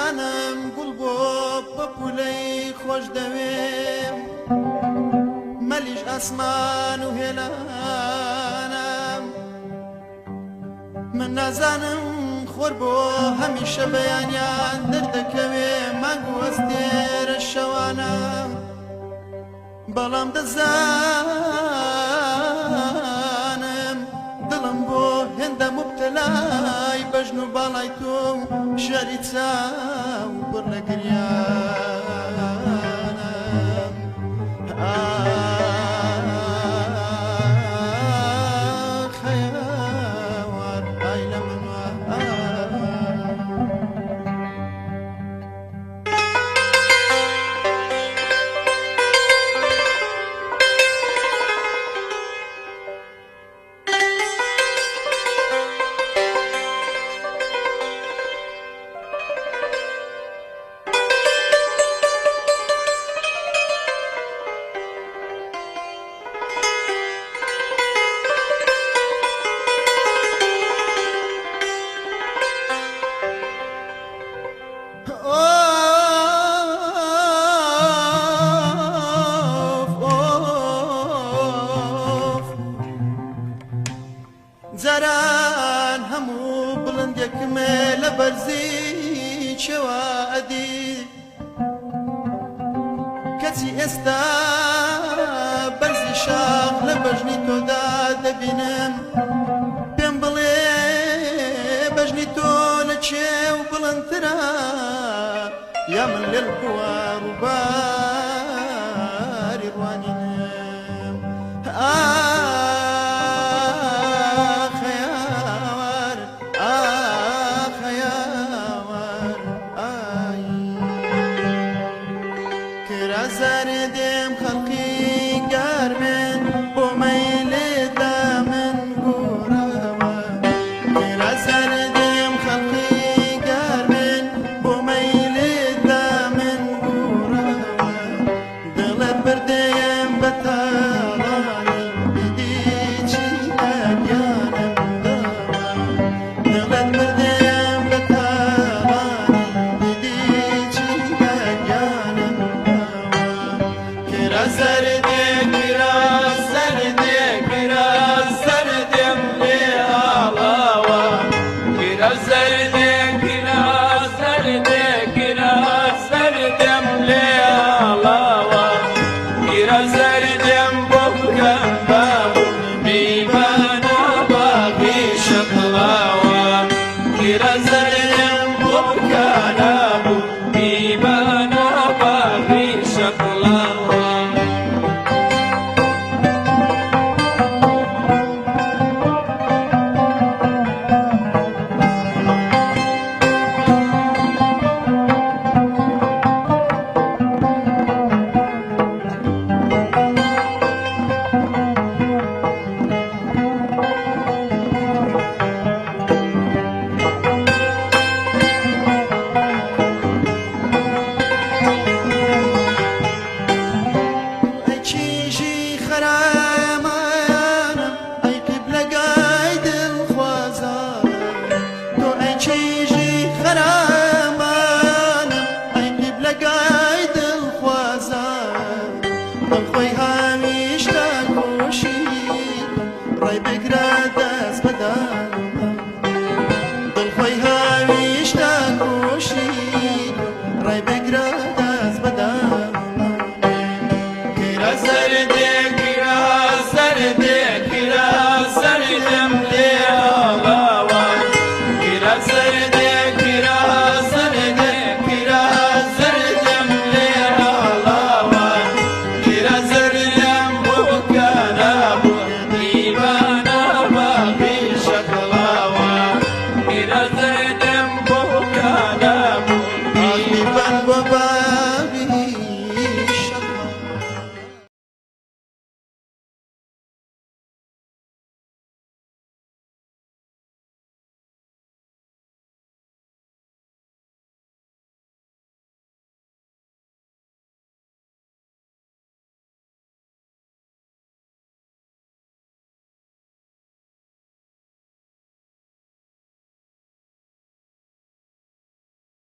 زانم گوڵ بۆ بەپولەی خۆش دەوێم مەلیش ئاسمان و هێلانم من نازانم خۆر بۆ هەمیشە بەیانیان دەردەکەوێ مانگ و ئەستێرە شەوانە بەڵام دەزانم دڵم بۆ هێندە مبتەلای بەژن و باڵای تۆ شەری چاو پڕ لە گریانم خەیاوار ئای لە منوە جاران هەموو بڵندێکمێ لە بەرزی چێوە ئەدی کەچی ئێستا بەرزی شاخ لە بەژنی تۆدا دەبینم پێم بڵێ بەژنی تۆ لە چێو بڵندترە یا من لێل بووە ڕووبار